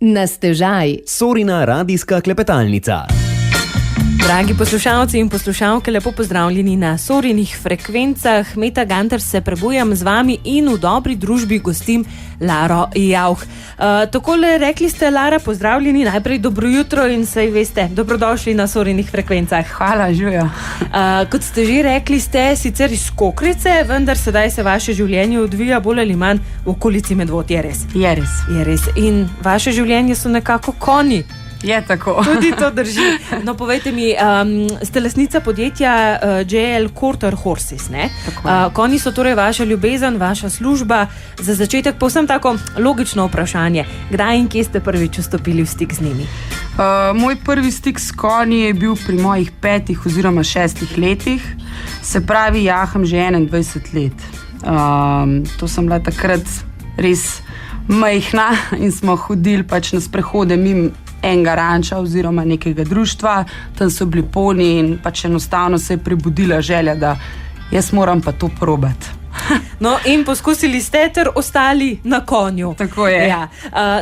Na stežaj. Sorina radijska klepetalnica. Dragi poslušalci in poslušalke, lepo pozdravljeni na Sorinih frekvencah. Meta Gantar se prebujam z vami in v dobri družbi gostim Laro Jauch. Takole rekli ste, Lara, pozdravljeni, najprej dobro jutro in saj veste, dobrodošli na Sorinih frekvencah. Hvala, Žujo. Kot ste že rekli, ste sicer iz Kokrice, vendar sedaj se vaše življenje odvija bolj ali manj v okolici Medvod, je res? Je res. Je res. In vaše življenje so nekako konji. Je tako. Tudi to drži. No, povejte mi, ste lastnica podjetja JL Quarter Horses, ne? Konji so torej vaša ljubezen, vaša služba. Za začetek povsem tako logično vprašanje. Kdaj in kje ste prvič vstopili v stik z njimi? Moj prvi stik s konji je bil pri mojih 5 oziroma 6 letih. Se pravi, jaham že 21 let. To sem bila takrat res majhna in smo hodili pač na sprehode mimo enega ranča oziroma nekega društva, tam so bili poni in pač enostavno se je prebudila želja, da jaz moram pa to probati. No, in poskusili ste ter ostali na konju. Tako je. Ja.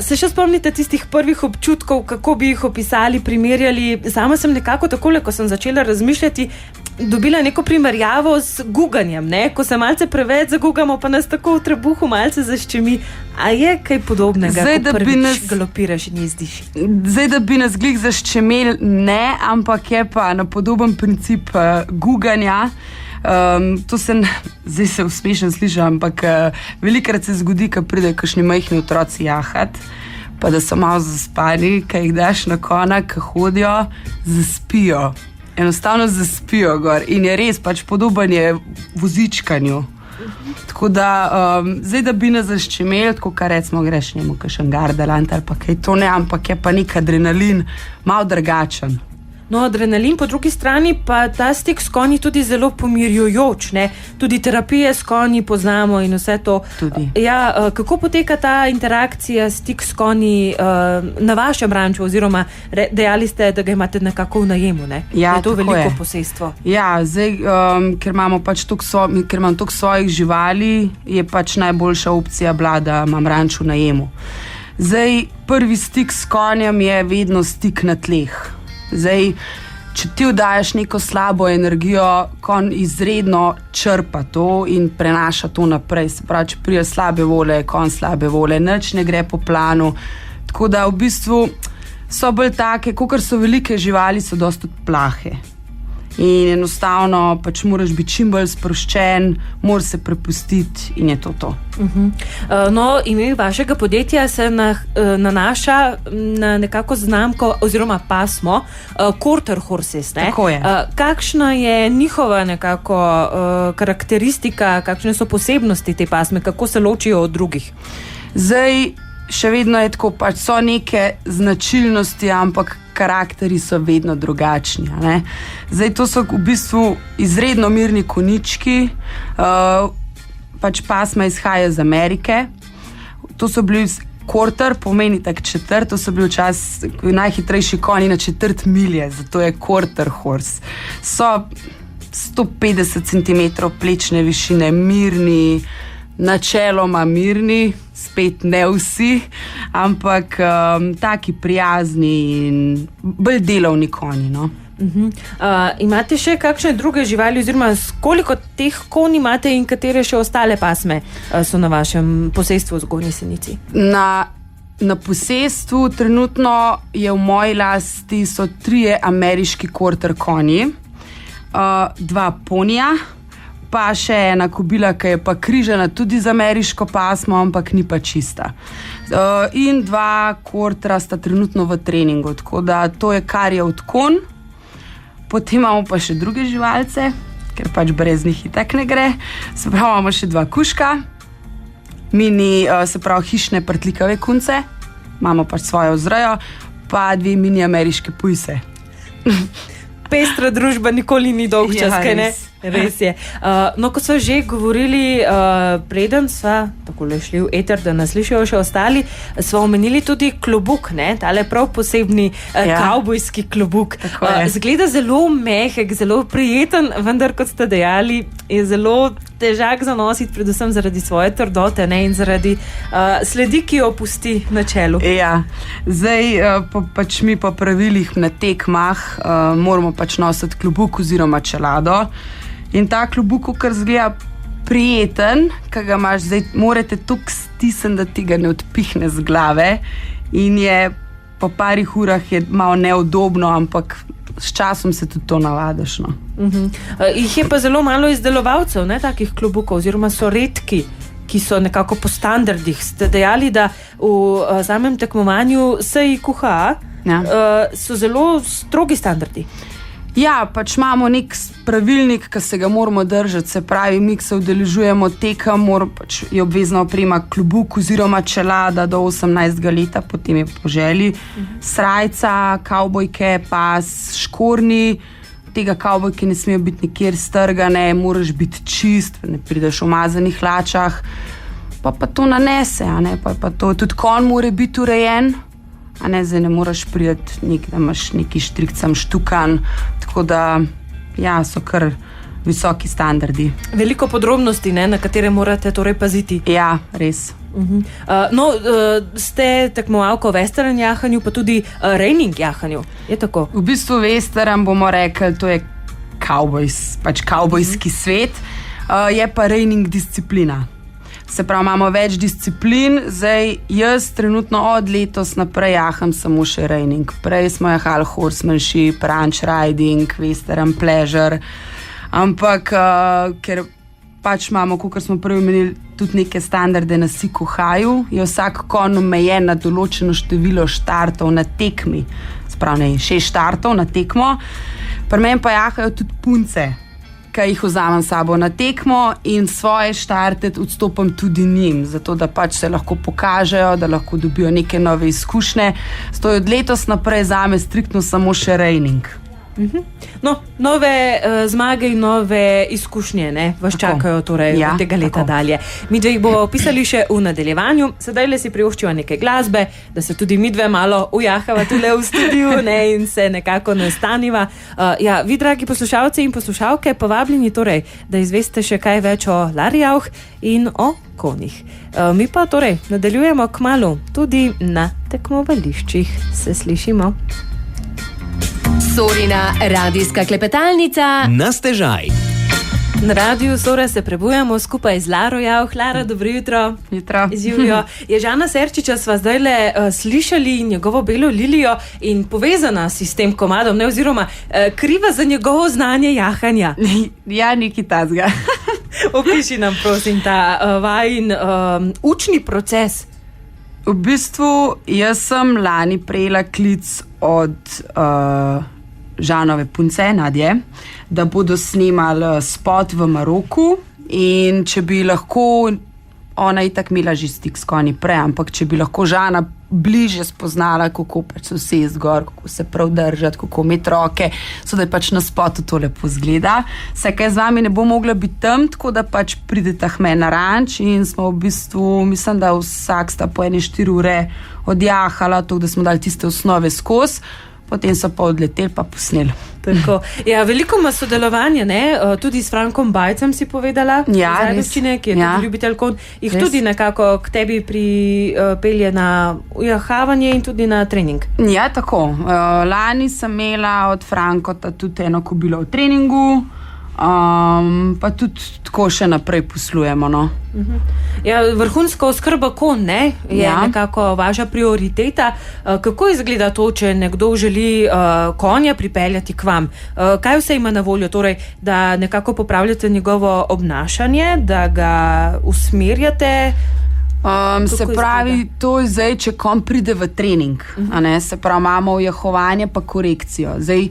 Se še spomnite tistih prvih občutkov, kako bi jih opisali, primerjali? Sama sem nekako takole, ko sem začela razmišljati, dobila neko primerjavo z guganjem, ne? Ko se malce preveč zagugamo, pa nas tako v trebuhu malce zaščemi. A je kaj podobnega, ko prvič galopiraš in jezdiš? Zdaj, da bi nas glih zaščemeli, ne, ampak je pa na podoben princip guganja. Zdaj se uspešno sliši, ampak velikrat se zgodi, ko pridejo kakšni majhni otroci jahat, pa da so malo zaspani, ko jih daš na konja, ko hodijo, zaspijo. Enostavno zaspijo gor in je res pač podoben je vozičkanju. Tako da, zdaj, da bi nas zaščemeli, tako kar recimo greš njemu kakšen gardaland ali pa kaj, to ne, ampak je pa nek adrenalin malo drugačen. No, adrenalin, po drugi strani pa ta stik s konji tudi zelo pomirjujoč, ne? Tudi terapije s konji poznamo in vse to. Tudi. Ja, kako poteka ta interakcija, stik s konji na vašem ranču, oziroma dejali ste, da ga imate nekako v najemu, ne? Ja, je to tako veliko je. posestvo. Ja, zdaj, ker imamo pač ker imam toliko svojih živali, je pač najboljša opcija bila, da imam ranč v najemu. Zdaj, prvi stik s konjem je vedno stik na tleh. Zdaj, če ti vdajaš neko slabo energijo, konj izredno črpa to in prenaša to naprej. Se pravi, če prije slabe vole, konj slabe vole, nič ne gre po planu. Tako da v bistvu so bolj take, kakor so velike živali, so dosti plahe. In enostavno pač moraš biti čim bolj sproščen, moraš se prepustiti in je to. No, ime vašega podjetja se nanaša na nekako znamko oziroma pasmo Quarter Horses, ne? Tako je. Kakšna je njihova nekako karakteristika, kakšne so posebnosti te pasme, kako se ločijo od drugih? Zdaj, še vedno je tako, pač so neke značilnosti, ampak karakteri so vedno drugačni. Ne? Zdaj, to so v bistvu izredno mirni konjički, pač pasma izhaja iz Amerike. To so bili quarter, pomeni tak četrt, to so bili včasih najhitrejši konji na četrt milje, zato je quarter horse. So 150 cm plečne višine, mirni, načeloma mirni, spet ne vsi, ampak taki prijazni in bolj delovni konji, no. Imate še kakšne druge živali oziroma koliko teh konj imate in katere še ostale pasme so na vašem posestvu v Zgornji Senici? Na posestvu trenutno je v moji lasti so 3 ameriški quarter konji, 2 ponija, pa še ena kobila, ki je pa križana tudi z ameriško pasmo, ampak ni pa čista. In 2 quartera sta trenutno v treningu, tako da to je kar je od konj. Potem imamo pa še druge živalce, ker pač brez njih itak ne gre. Se pravi, imamo še 2 kužka, mini, se pravi, hišne prtlikave kunce, imamo pač svojo vzrejo, pa 2 mini ameriške pujse. Pestra družba nikoli ni dolg čas, kaj ne? Res je. No, ko smo že govorili, preden sva takole šli v eter, da nas slišijo še ostali, sva omenili tudi klobuk, ne? Tale prav posebni kavbojski klobuk. Zgleda zelo mehek, zelo prijeten, vendar, kot ste dejali, je zelo težak za nositi, predvsem zaradi svoje trdote, ne, in zaradi sledi, ki jo pusti na čelu. Ja, zdaj pač mi po pravilih na tekmah moramo pač nositi klobuk oziroma čelado. In ta klobuk, kar zgleda prijeten, ki ga imaš, zdaj morate tukaj stisniti, da ti ga ne odpihne z glave. In je po parih urah je malo neudobno, ampak s časom se tudi to navadiš. No. Jih je pa zelo malo izdelovalcev, ne, takih klobukov, oziroma so redki, ki so nekako po standardih. Ste dejali, da v samem tekmovanju SIQH so zelo strogi standardi. Ja, pač imamo nek pravilnik, ki se ga moramo držati, se pravi, mi se udeležujemo tekem, pač je obvezna oprema klobuk oziroma čelada do 18. leta, potem je po želji, srajca, kavbojke, pas, škornji, tega kavbojke ne smejo biti nikjer strgane, moraš biti čist, ne prideš v umazanih hlačah, pa to nanese, a ne, pa to, tudi konj mora biti urejen, a ne, zdaj ne moraš priti da imaš neki štrikcam štukan, tako da, ja, so kar visoki standardi. Veliko podrobnosti, ne, na katere morate torej paziti. Ja, res. Ste tekmovalka v western jahanju, pa tudi reining jahanju, je tako? V bistvu western bomo rekli, to je pač kavbojski svet, je pa reining disciplina. Se pravi, imamo več disciplin, zdaj jaz trenutno od letos naprej jaham samo še reining. Prej smo jahali horsemanship, ranch riding, western pleasure, ampak ker pač imamo, kot smo prej omenili, tudi neke standarde na SIQH-ju, je vsak konj omejen na določeno število štartov na tekmi. Se pravi, 6 štartov na tekmo. Pri meni pa jahajo tudi punce, ki jih vzamem sabo na tekmo in svoje štarte odstopam tudi njim, zato da pač se lahko pokažejo, da lahko dobijo neke nove izkušnje. Zato je od letos naprej zame striktno samo še reining. No, nove zmage in nove izkušnje, ne, vas čakajo torej od tega leta dalje. Mi dve jih bomo opisali še v nadaljevanju. Sedaj le si privoščiva neke glasbe, da se tudi mi dve malo ujahava tule v studiu, ne, in se nekako nastaniva. Vi, dragi poslušalci in poslušalke, povabljeni torej, da izveste še kaj več o Larjauch in o konjih. Mi pa torej nadaljujemo kmalu tudi na tekmovališčih. Se slišimo. Sorina radijska klepetalnica Na stežaj. Na radiju Sora se prebujamo skupaj z Laro Jauch. Lara, dobro jutro. Jutro. Z Julijo. Ježana Serčiča sva zdajle slišali njegovo Belo lilijo in povezana si s tem komadom, ne, oziroma kriva za njegovo znanje jahanja. Ja, nekaj tazga. Opiši nam, prosim, ta vajin učni proces. V bistvu, jaz sem lani prejela klic od Žanove punce, Nadje, da bodo snemali spot v Maroku in če bi lahko, ona je tako imela že stik s konji prej, ampak če bi lahko Žana bliže spoznala, kako pač se usesti gor, kako se prav držati, kako imeti roke, so da je pač na spotu to lepo zgleda. Sekaj z vami ne bo mogla biti tam, tako da pač pridete k meni na ranč in smo v bistvu, mislim, da vsak sta po 4 ure odjahala, tako da smo dali tiste osnove skozi, potem so pa odleteli pa posneli. Tako. Ja, veliko ima sodelovanja, ne? Tudi s Frankom Bajcem si povedala, ja, iz Ajdovščine, ki je tudi ljubitelj konj. Jih Res. tudi nekako k tebi pripelje na ujahavanje in tudi na trening. Ja, tako. Lani sem imela od Frankota tudi eno kobilo v treningu, pa tudi tako še naprej poslujemo. No. Ja, vrhunska oskrba konj, ne, je nekako vaša prioriteta. Kako izgleda to, če nekdo želi konja pripeljati k vam? Kaj vse ima na voljo? Torej, da nekako popravljate njegovo obnašanje, da ga usmerjate? Se pravi, to je zdaj, če konj pride v trening. Se pravi, imamo ujahovanje pa korekcijo. Zdaj,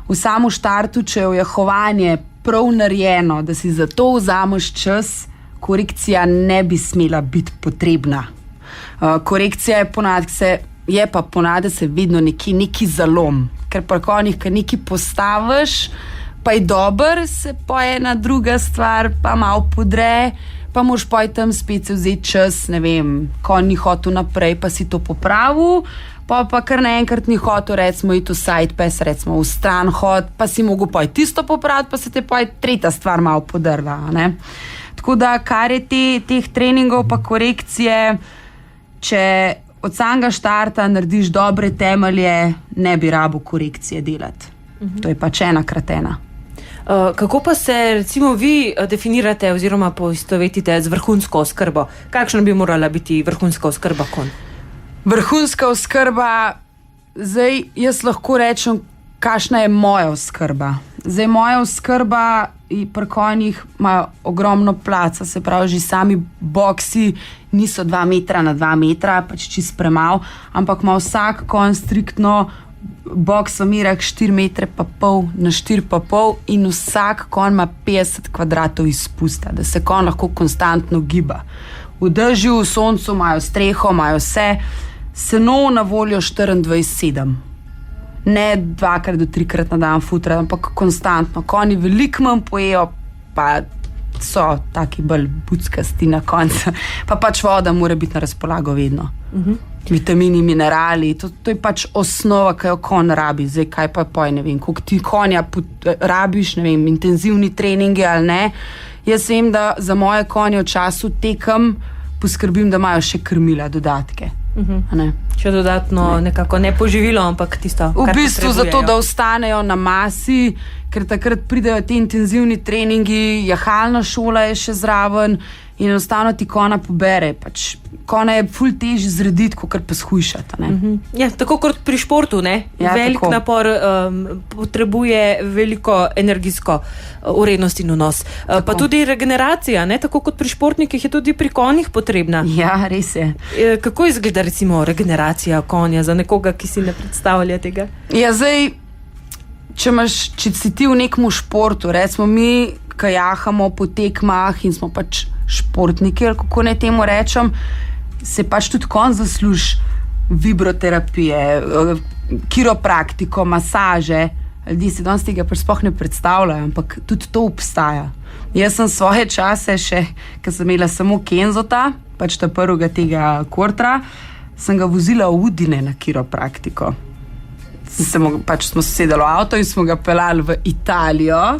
v samo štartu, če je ujahovanje prav narejeno, da si za to vzameš čas, korekcija ne bi smela biti potrebna. Korekcija je pa ponavadi se vedno neki zalom, ker pri konjih, ker nekaj postaviš, pa je dober, se pa ena druga stvar pa malo podre, pa moš pa tam spet se vzeti čas, ne vem, konj ni hotel naprej, pa si to popravil, pa kar naenkrat ni hotel, recimo, iti v side pass, recimo v stran hod, pa si mogel pa tisto popraviti, pa se te pa tretja stvar malo podrla, ne. Tako da, kar je teh treningov pa korekcije, če od samega štarta narediš dobre temelje, ne bi rabo korekcije delati. To je pač 1x1. Kako pa se recimo vi definirate oziroma poistovetite z vrhunsko oskrbo? Kakšna bi morala biti vrhunska oskrba konj? Vrhunska oskrba, zdaj jaz lahko rečem, kakšna je moja oskrba. Zdaj moja oskrba pri konjih imajo ogromno placa, se pravi, že sami boksi niso 2 metra na 2 metra, pač čist premal, ampak ima vsak konj striktno boks v merah 4,5 metra na 4,5 in vsak konj ima 50 kvadratov izpusta, da se konj lahko konstantno giba. V dežju, v soncu imajo streho, imajo vse, seno na voljo 24/7. Ne 2 do 3 na dan futra, ampak konstantno. Konji veliko manj pojejo, pa so taki bolj buckasti na koncu. Pa pač voda mora biti na razpolago vedno. Vitamini, minerali, to je pač osnova, ki jo konj rabi. Zdaj, kaj pa poj, ne vem, koliko ti konja rabiš, ne vem, intenzivni treningi ali ne. Jaz vem, da za moje konje v času tekem poskrbim, da imajo še krmila, dodatke. Še dodatno nekako ne poživilo, ampak tisto, v bistvu zato, da ostanejo na masi, ker takrat pridejo ti intenzivni treningi, jahalna šola je še zraven in enostavno ti konja pobere. Pač konja je ful težje zrediti, kot pa shujšati. Ja, tako kot pri športu, ne? Ja, velik tako. napor potrebuje veliko energijsko urednost in vnos. Pa tudi regeneracija, ne? Tako kot pri športnikih je tudi pri konjih potrebna. Ja, res je. Kako izgleda recimo regeneracija konja za nekoga, ki si ne predstavlja tega? Ja, zdaj, če si ti v nekem športu, recimo mi, ki jahamo po tekmah in smo pač športniki, ali kako naj temu rečem, se pač tudi konj zasluži vibroterapije, kiropraktiko, masaže. Ljudje si danes tega sploh ne predstavljajo, ampak tudi to obstaja. Jaz sem svoje čase še, ker sem imela samo Kenzota, pač ta prvega tega Kortra, sem ga vozila v Udine na kiropraktiko. Pač smo sedeli v avto in smo ga pelali v Italijo,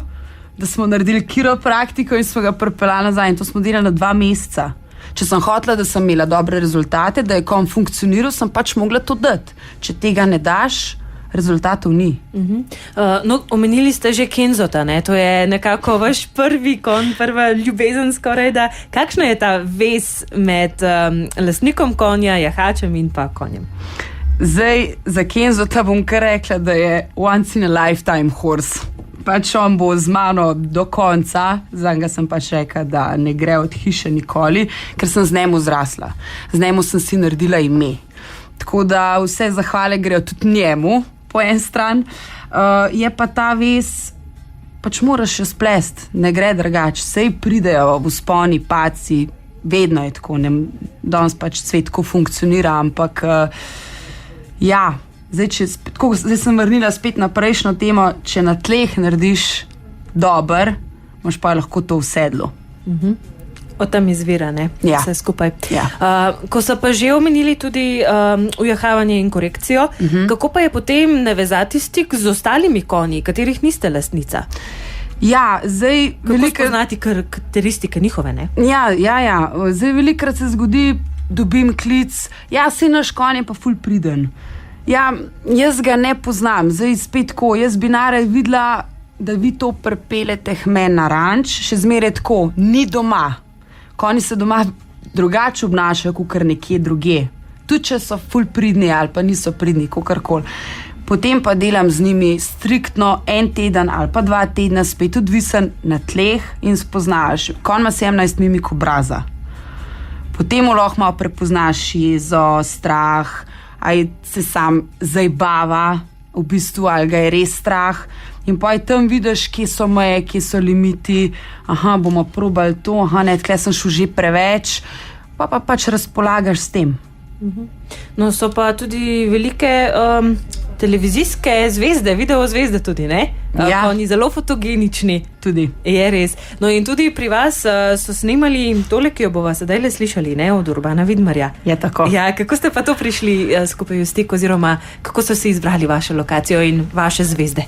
da smo naredili kiropraktiko in smo ga pripeljali nazaj in to smo delali na 2 meseca. Če sem hotela, da sem imela dobre rezultate, da je konj funkcioniral, sem pač mogla to dati. Če tega ne daš, rezultatov ni. No, omenili ste že Kenzota, ne? To je nekako vaš prvi konj, prva ljubezen skoraj da. Kakšna je ta vez med lastnikom konja, jahačem in pa konjem? Zdaj, za Kenzota bom kar rekla, da je once in a lifetime horse. Pač on bo z mano do konca, zanj sem pač rekla, da ne gre od hiše nikoli, ker sem z njemu zrasla. Z njemu sem si naredila ime. Tako da vse zahvale grejo tudi njemu, po en stran. Je pa ta vez, pač moraš še splest, ne gre drugače. Sej pridejo v vzponi, paci, vedno je tako, danes pač svet tako funkcionira, ampak ja, zdaj sem vrnila spet na prejšnjo temo, če na tleh narediš dober, imaš pa lahko to v sedlu. Od tam izvira, ne? Ja. Vse skupaj. Ja. Ko so pa že omenili tudi ujahavanje in korekcijo, kako pa je potem navezati stik z ostalimi konji, katerih niste lastnica? Ja, zdaj Kako spoznati karakteristike njihove, ne? Ja. Zdaj velikrat se zgodi, dobim klic, ja, si naš konj je pa ful priden. Ja, jaz ga ne poznam, zdaj spet tako, jaz bi naraj videla, da vi to pripelete k meni na ranč, še zmeraj tako, ni doma. Konji se doma drugače obnašajo, kot nekje druge. Tudi če so ful pridni ali pa niso pridni, kakorkoli. Potem pa delam z njimi striktno 1 teden ali pa 2 tedna, spet odvisen na tleh in spoznaš. Konj ima 17 mimik obraza. Potem lahko malo prepoznaš jezo, strah, ali se sam zajbava, v bistvu, ali ga je res strah. In pa tam vidiš, kje so meje, kje so limiti. Aha, bomo probali to, ne, tkle sem šel že preveč. Pa pač razpolagaš s tem. No, so pa tudi velike televizijske zvezde, video zvezde tudi, ne? Ja. Oni zelo fotogenični. Tudi. Je res. No in tudi pri vas so snemali tole, ki jo bova sedaj le slišali, ne? Od Urbana Vidmarja. Je tako. Ja, kako ste pa to prišli skupaj v stik oziroma kako so si izbrali vašo lokacijo in vaše zvezde?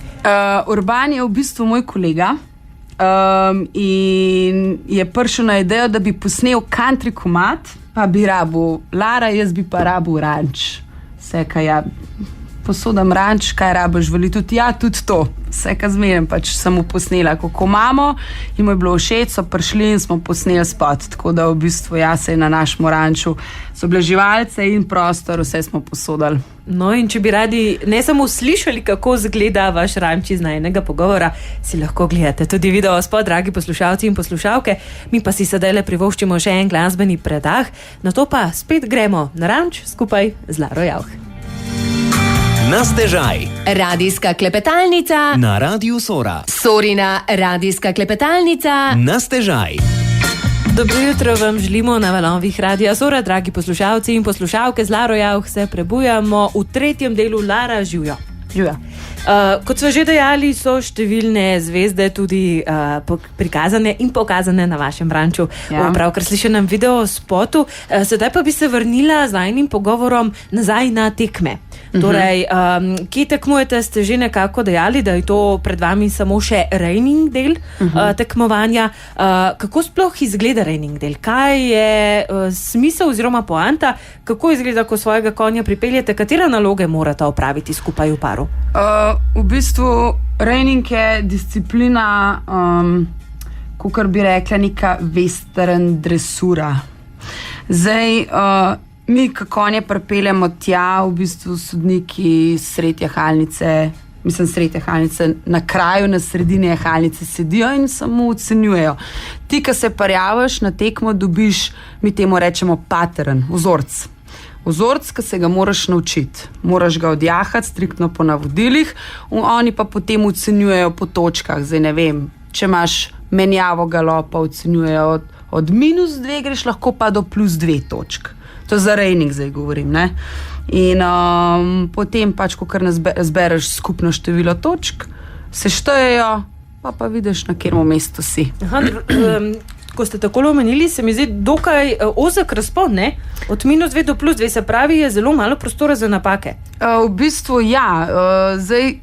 Urban je v bistvu moj kolega. in je prišel na idejo, da bi posnel country komad, pa bi rabil Lara, jaz bi pa rabil ranč. Vse, kaj ja, posodam ranč, kaj rabiš, veli tudi, ja, tudi to. Vse, kaj zmerem, pač sem mu posnela, kako imamo, in mu je bilo všeč, so prišli in smo posneli spot, tako da v bistvu se je na našem ranču so bile živalce in prostor, vse smo posodali. No, in če bi radi ne samo slišali, kako izgleda vaš ranč iz najnega pogovora, si lahko gledate tudi video spot, dragi poslušalci in poslušalke. Mi pa si sedaj le privoščimo še en glasbeni predah, nato pa spet gremo na ranč skupaj z Laro Jauch. Na stežaj. Radijska klepetalnica. Na Radiu Sora. Sorina radijska klepetalnica. Na stežaj. Dobro jutro vam želimo na valovih Radia Sora, dragi poslušalci in poslušalke. Z Laro Jauch se prebujamo v tretjem delu. Lara, živjo. Živjo. Kot smo že dejali, so številne zvezde tudi prikazane in pokazane na vašem ranču. Ja. Pravkar slišenem video spotu. Sedaj pa bi se vrnila z najnim pogovorom nazaj na tekme. Torej, kje tekmujete, ste že nekako dejali, da je to pred vami samo še reining del tekmovanja. Kako sploh izgleda reining del? Kaj je smisel oziroma poanta? Kako izgleda, ko svojega konja pripeljete? Katere naloge morate opraviti skupaj v paru? V bistvu reining je disciplina, kakor bi rekla, neka western dresura. Zdaj, mi konje pripeljemo tja, v bistvu sodniki sred jahalnice, na kraju, na sredini jahalnice sedijo in samo ocenjujejo. Ti, ki se parjavaš na tekmo, dobiš, mi temu rečemo pattern, vzorc. Vzorc, ki se ga moraš naučiti. Moraš ga odjahati striktno po navodilih, oni pa potem ocenjujejo po točkah. Zdaj ne vem, če imaš menjavo galopa, ocenjujejo od -2 greš lahko pa do +2 točk. To za reining zdaj govorim, ne? In potem pač, ko kar zbereš skupno število točk, se štejejo, pa vidiš, na katerem mestu si. Ko ste takole omenili, se mi zdi dokaj ozek razpon, ne? Od -2 do +2, se pravi, je zelo malo prostora za napake. V bistvu ja, zdaj,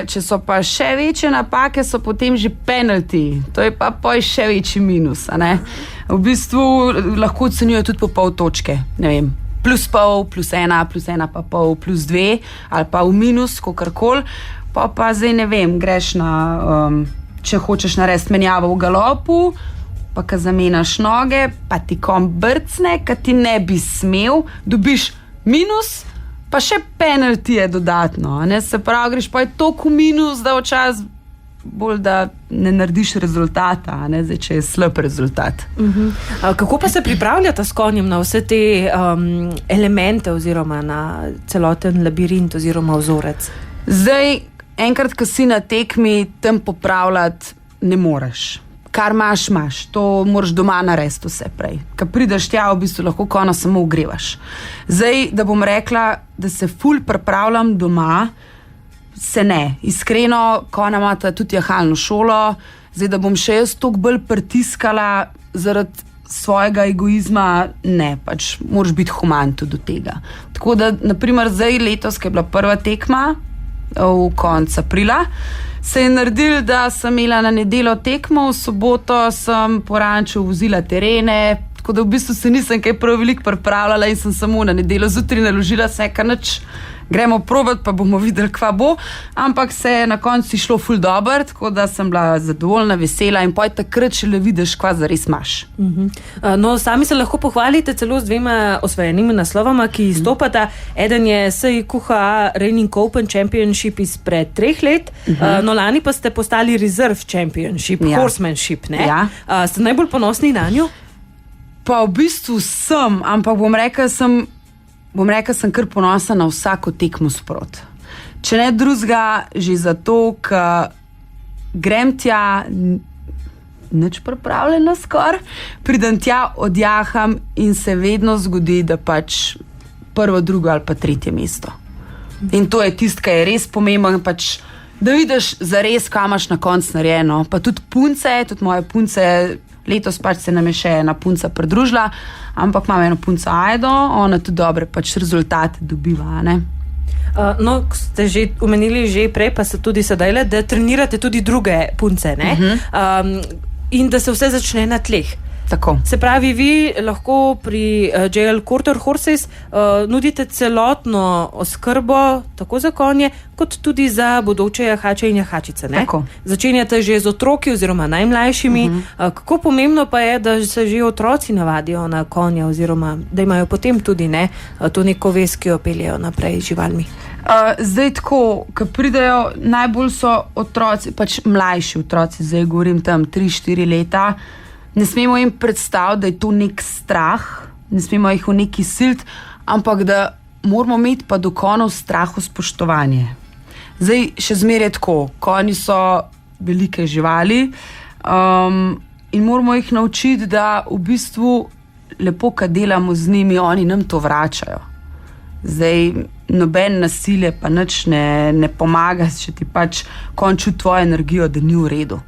če so pa še večje napake, so potem že penalti, to je pa še večji minus, a ne? V bistvu lahko ocenjujo tudi po pol točke, ne vem, +0, +1, +1 pa pol, +2 ali pa v minus, kakorkoli, pa zdaj ne vem, greš na, če hočeš narediti menjavo v galopu, pa ka zamenjaš noge, pa ti konj brcne, ka ti ne bi smel, dobiš minus, pa še penalti je dodatno, ne? Se pravi, greš pa je toliko minus, da včasih bolj, da ne narediš rezultata, ne? Zdaj, če je slab rezultat. Kako pa se pripravljate s konjem na vse te elemente oziroma na celoten labirint oziroma vzorec? Zdaj, enkrat, ko si na tekmi, tam popravljati ne moreš. Kar imaš, to moraš doma narediti vse prej. Ko prideš tja, v bistvu lahko konja samo ogrevaš. Zdaj, da bom rekla, da se ful pripravljam doma, se ne. Iskreno, konja imata tudi jahalno šolo, zdaj, da bom še jaz toliko bolj pritiskala zaradi svojega egoizma, ne, pač moraš biti human tudi do tega. Tako da, naprimer, zdaj letos, ki je bila prva tekma, v koncu aprila, se je naredil, da sem imela na nedeljo tekmo, v soboto sem po ranču vozila terene, tako da v bistvu se nisem kaj prav veliko pripravljala in sem samo na nedeljo zjutraj naložila vse, kar nič, gremo probati, pa bomo videli, kva bo, ampak se je na koncu šlo ful dobro, tako da sem bila zadovoljna, vesela in poj takrat šele vidiš, kva zares imaš. No, sami se lahko pohvalite celo z 2 osvojenimi naslovama, ki izstopata. Eden je SIQHA Reining Open Championship izpred 3 let, no lani pa ste postali Reserve Championship, Horsemanship, ne? Ja. Ste najbolj ponosni na njo? Pa v bistvu sem, ampak bom rekla, sem kar ponosna na vsako tekmo sprot. Če ne drugega, že zato, ker grem tja, nič pripravljena skoraj, pridem tja, odjaham in se vedno zgodi, da pač prvo, drugo ali pa 3. mesto. In to je tisto, kar je res pomembno, pač, da vidiš zares, kaj imaš na koncu narejeno. Pa tudi punce, tudi moje punce, letos pač se nam je še ena punca pridružila, ampak imam eno punco Ajdo, ona tudi dobre pač rezultate dobiva, ne? No, ste že omenili že prej, pa se tudi sedaj, da trenirate tudi druge punce, ne? In da se vse začne na tleh. Tako. Se pravi, vi lahko pri JL Quarter Horses nudite celotno oskrbo tako za konje, kot tudi za bodoče jahače in jahačice. Ne? Tako. Začenjate že z otroki oziroma najmlajšimi. Kako pomembno pa je, da se že otroci navadijo na konja oziroma da imajo potem tudi to neko vez, ki jo peljejo naprej z živalmi. Zdaj tako, ko pridejo, najbolj so otroci, pač mlajši otroci, zdaj govorim tam 3-4 leta, ne smemo jim predstaviti, da je to nek strah, ne smemo jih v neki silt, ampak da moramo imeti pa do konjev strahu spoštovanje. Zdaj še zmeraj tako, konji so velike živali in moramo jih naučiti, da v bistvu lepo, kad delamo z njimi, oni nam to vračajo. Zdaj noben nasilje pa nič ne pomaga, če ti pač konj čuti tvojo energijo, da ni v redu.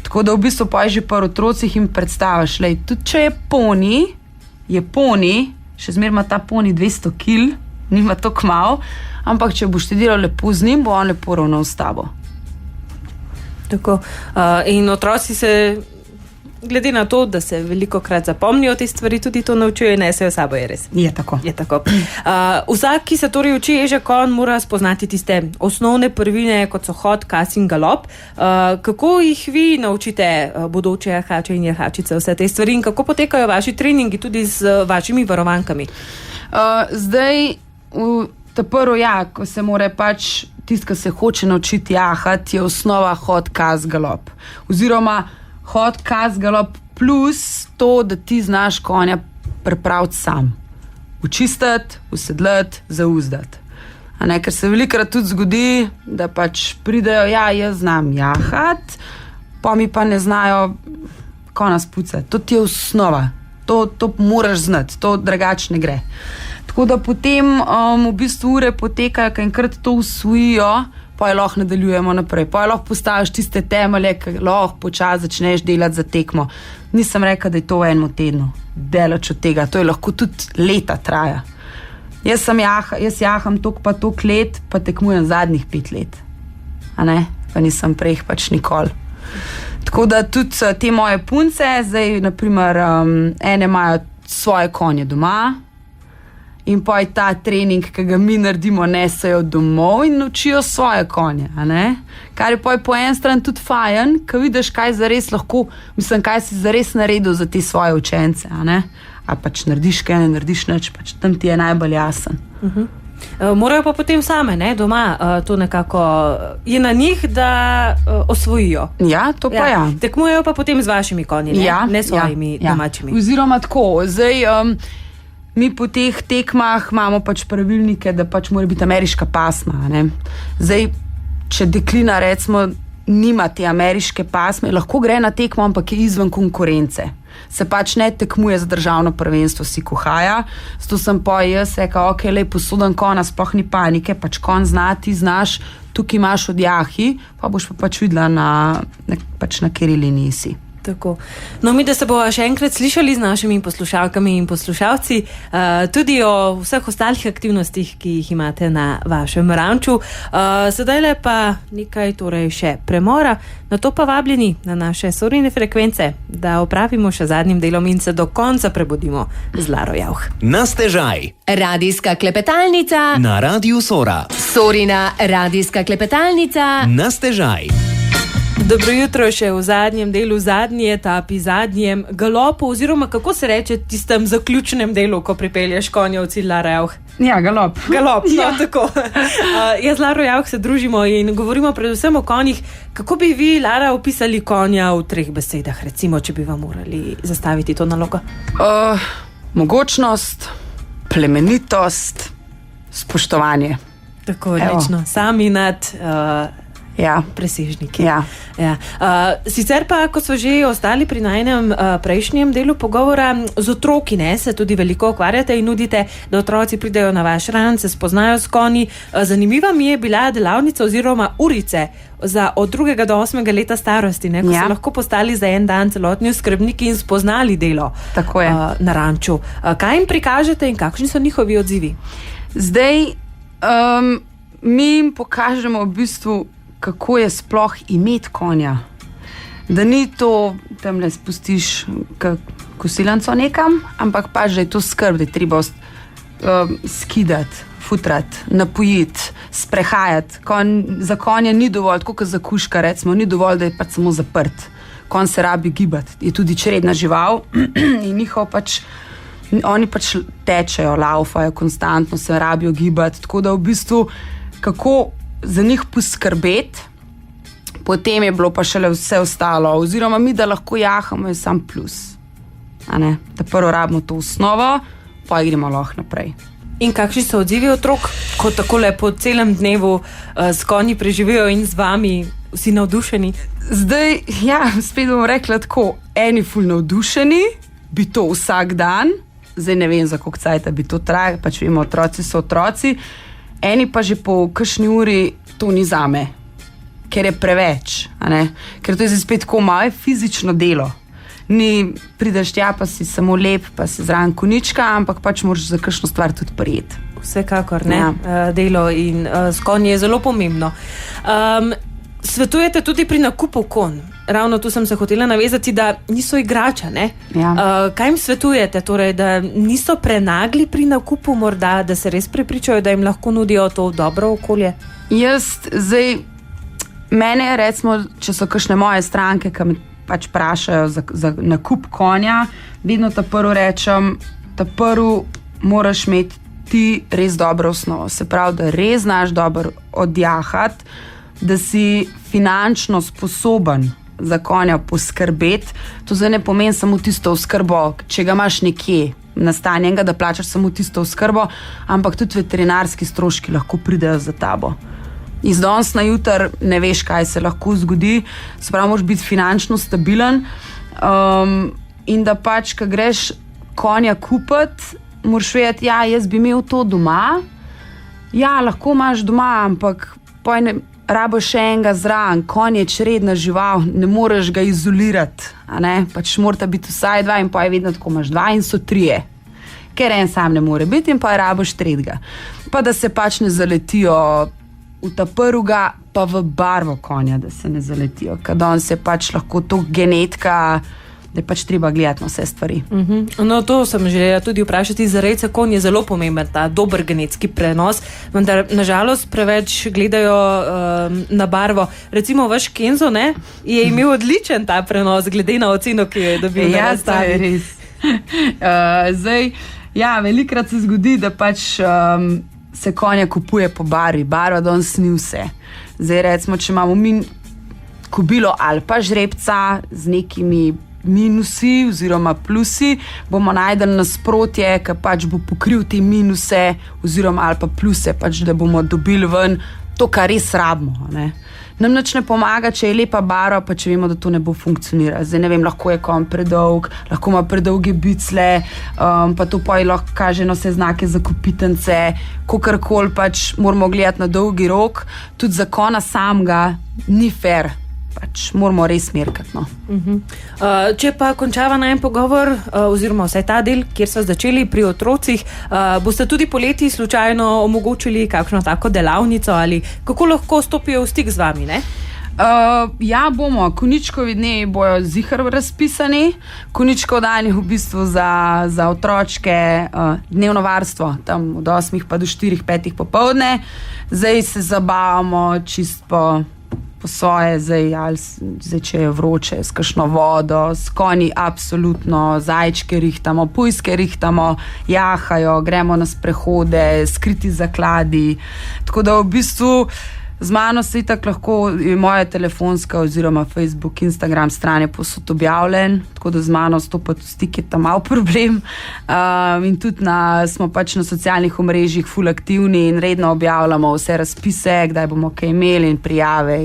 Tako da v bistvu pa že pri otrocih jim predstaviš, tudi če je poni, še zmeraj ima ta poni 200 kil, nima toliko malo, ampak če boš ti delal lepo z njim, bo on lepo ravnal s tabo. Tako. In otroci se, glede na to, da se velikokrat zapomnijo te stvari, tudi to naučijo in nesejo sabo, je res. Je tako. Je tako. Vsak, ki se torej uči ježa konj, mora spoznati tiste osnovne prvine, kot so hod, kas in galop. Kako jih vi naučite bodoče jahače in jahačice, vse te stvari in kako potekajo vaši treningi tudi z vašimi varovankami? Zdaj, prvo ko se mora pač tisti, ki se hoče naučiti jahati, je osnova hod, kas, galop. Oziroma hod, kas, galop plus to, da ti znaš konja pripraviti sam. Učistiti, usedlati, zauzdati. Ker se velikokrat tudi zgodi, da pač pridejo, jaz znam jahati, pa mi pa ne znajo konja spucati. To ti je osnova. To moraš znati, to drugače ne gre. Tako da potem v bistvu ure potekajo, ko enkrat to usvojijo, pa je lahko nadaljujemo naprej. Pa je lahko postaviš tiste temelje, ki lahko počasi začneš delati za tekmo. Nisem rekel, da je to v enem tednu. Delač od tega. To je lahko tudi leta traja. Jaz jaham toliko pa toliko let, pa tekmujem zadnjih 5 let. Pa nisem prej pač nikoli. Tako da tudi te moje punce, zdaj naprimer ene imajo svoje konje doma, in pa je ta trening, ki ga mi naredimo, nesejo domov in naučijo svoje konje. Kar je pa po eni strani tudi fajn, ko vidiš, kaj si zares naredil za te svoje učence. A pač narediš kaj, ne narediš nič, pač tam ti je najbolj jasen. Morajo pa potem same, doma, to nekako je na njih, da osvojijo. Ja, to pa ja. Tekmujejo pa potem z vašimi konji, ne svojimi domačimi. Oziroma tako, zdaj mi po teh tekmah imamo pač pravilnike, da pač mora biti ameriška pasma. Zdaj, če deklina recimo nima te ameriške pasme, lahko gre na tekmo, ampak je izven konkurence. Se pač ne tekmuje za državno prvenstvo, si kuhaja. Zato sem pa jaz rekel, posodan konja, sploh ni panike, pač konj zna, ti znaš, tukaj imaš odjahi, pa boš pa pač videla na kateri liniji si. Tako. No, mi, da se bova še enkrat slišali z našimi poslušalkami in poslušalci, tudi o vseh ostalih aktivnostih, ki jih imate na vašem ranču. Sedaj le pa nekaj torej še premora, na to pa vabljeni na naše Sorine frekvence, da opravimo še zadnjim delom in se do konca prebudimo z Laro Jauch. Na stežaj. Radijska klepetalnica. Na Radiu Sora. Sorina radijska klepetalnica. Na stežaj. Dobro jutro še v zadnjem delu, zadnji etapi, zadnjem galopu, oziroma kako se reče tistem zaključnem delu, ko pripelješ konja v cilj, Lara Jauch? Ja, galop. Galop, tako. Jaz z Laro Jauch se družimo in govorimo predvsem o konjih. Kako bi vi, Lara, opisali konja v 3 besedah, recimo, če bi vam morali zastaviti to nalogo? Mogočnost, plemenitost, spoštovanje. Tako, lično. Sami nad presežniki. Ja. Sicer pa, ko so že ostali pri najnem prejšnjem delu pogovora, z otroki se tudi veliko ukvarjate in nudite, da otroci pridejo na vaš ranč, se spoznajo s konji. Zanimiva mi je bila delavnica oziroma urice za od 2. do 8. leta starosti, ko so lahko postali za en dan celotni skrbniki in spoznali delo na ranču. Kaj jim prikažete in kakšni so njihovi odzivi? Zdaj, Mi jim pokažemo v bistvu, kako je sploh imeti konja. Da ni to, tam le spustiš kosilanco nekam, ampak pa že je to skrb, da je treba skidati, futrati, napojiti, sprehajati. Za konja ni dovolj, tako kot za kužka, recimo, ni dovolj, da je pač samo zaprt. Konj se rabi gibati, je tudi čredna žival in njihov pač, oni pač tečejo, laufajo, konstantno se rabijo gibati, tako da v bistvu kako za njih poskrbeti, potem je bilo pa šele vse ostalo, oziroma mi, da lahko jahamo, je sam plus. Da prvo rabimo to osnovo, pa gremo lahko naprej. In kakšni so odzivi otrok, ko takole po celem dnevu s konji preživijo in z vami vsi navdušeni? Zdaj, spet bomo rekla tako, eni ful navdušeni, bi to vsak dan, zdaj ne vem, za koliko cajta bi to trajalo, pač vemo, otroci so otroci, eni pa že po kakšni uri to ni zame, ker je preveč, ker to je zdaj spet tako malo fizično delo. Ni prideš tja, pa si samo lep, pa si zraven konička, ampak pač moraš za kakšno stvar tudi prijeti. Vsekakor, ne? Delo in s konji je zelo pomembno. Svetujete tudi pri nakupu konj. Ravno tu sem se hotela navezati, da niso igrača, ne? Kaj jim svetujete? Torej, da niso prenagli pri nakupu morda, da se res prepričajo, da jim lahko nudijo to dobro okolje? Mene, recimo, če so kakšne moje stranke, ki me pač prašajo za nakup konja, vedno ta prvo rečem, ta prvo moraš imeti ti res dobro osnovo. Se pravi, da res znaš dobro odjahati, da si finančno sposoben za konja poskrbeti. To zdaj ne pomeni samo tisto oskrbo, če ga imaš nekje nastanjenega, da plačaš samo tisto oskrbo, ampak tudi veterinarski stroški lahko pridejo za tabo. Iz danes na jutr ne veš, kaj se lahko zgodi, se pravi, moraš biti finančno stabilen in da pač, ko greš konja kupiti, moraš vedeti, jaz bi imel to doma, lahko imaš doma, ampak rabiš še enega zraven, konj je čredna žival, ne moreš ga izolirati, pač morata biti vsaj dva in pa je vedno tako, imaš dva in so trije, ker en sam ne more biti in pa rabiš tretjega. Pa da se pač ne zaletijo v ta prvega, pa v barvo konja, da se ne zaletijo, ker danes je pač lahko to genetika, da je pač treba gledati na vse stvari. No, to sem želela tudi vprašati, za rejce konj je zelo pomemben ta dober genetski prenos, vendar nažalost preveč gledajo na barvo. Recimo vaš Kenzo, je imel odličen ta prenos, glede na oceno, ki jo je dobil na razstavi. To je res. Zdaj, velikrat se zgodi, da pač se konja kupuje po barvi. Barva danes ni vse. Zdaj recimo, če imamo mi kobilo ali pa žrebca z nekimi minusi oziroma plusi, bomo najdeli nasprotje, ki pač bo pokril te minuse oziroma ali pa pluse, pač da bomo dobili ven to, kar res rabimo. Nam nič ne pomaga, če je lepa barva, pa če vemo, da to ne bo funkcioniralo. Zdaj ne vem, lahko je konj predolg, lahko ima predolge bicle, pa to pa lahko kaže na vse znake za kopitence, kakorkoli pač moramo gledati na dolgi rok. Tudi za konja samega ni fair. Pač moramo res merkati. Če pa končava najen pogovor, oziroma vsaj ta del, kjer so začeli pri otrocih, boste tudi poleti slučajno omogočili kakšno tako delavnico ali kako lahko stopijo v stik z vami, ne? Bomo. Koničkovi dnevi bojo ziher razpisani. Koničkov dan je v bistvu za otročke dnevno varstvo, tam od 8 pa do 4-5 popoldne. Zdaj se zabavamo čisto po svoje, zdaj če je vroče, s kakšno vodo, s konji absolutno, zajčke rihtamo, pujske rihtamo, jahajo, gremo na sprehode, skriti zakladi. Tako da v bistvu z mano se itak lahko moja telefonska oziroma Facebook, Instagram strani posod objavljen, tako da z mano stopati v stik je tam mal problem. In tudi smo pač na socialnih omrežjih ful aktivni in redno objavljamo vse razpise, kdaj bomo kaj imeli in prijave.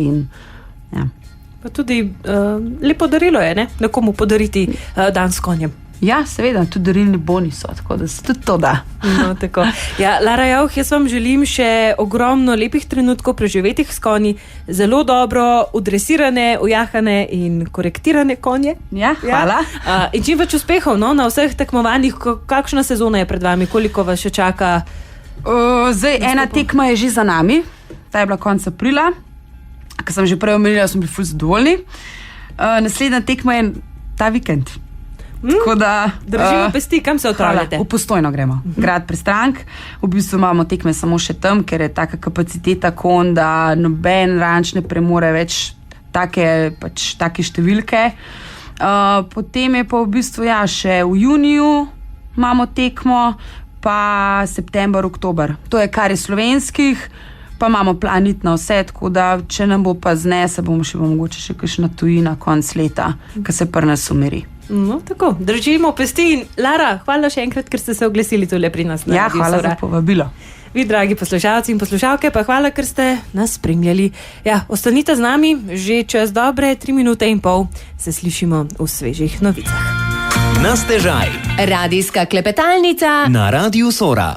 Pa tudi lepo darilo je, ne? Nekomu podariti dan s konjem. Seveda, tudi darilni boni so, tako da se tudi to da. No, tako. Lara Jauh, jaz vam želim še ogromno lepih trenutkov preživetih s konji, zelo dobro udresirane, ujahane in korektirane konje. Hvala. In čim več uspehov na vseh tekmovanjih. Kakšna sezona je pred vami, koliko vas še čaka? Zdaj, ena tekma je že za nami, ta je bila konec aprila, ki sem že prej omenila, smo bili ful zadovoljni. Naslednja tekma je ta vikend. Tako da Držimo pesti, kam se odpravljate? V Postojno gremo, grad Prestrank. V bistvu imamo tekme samo še tam, ker je taka kapaciteta kon, da noben ranč ne premore več take številke. Potem je pa v bistvu še v juniju imamo tekmo, pa september, oktober. To je kar je slovenskih, pa imamo planit na vse, tako da če nam bo pa znese, bomo mogoče še kakšna tujina konc leta, ki se pri nas umiri. No, tako, držimo pesti in Lara, hvala še enkrat, ker ste se oglasili tule pri nas. Ja, hvala za povabilo. Vi, dragi poslušalci in poslušalke, pa hvala, ker ste nas spremljali. Ja, ostanite z nami, že čez dobre 3 minute in pol se slišimo v svežih novicah. Na stežaj. Radijska klepetalnica Na Radiu Sora.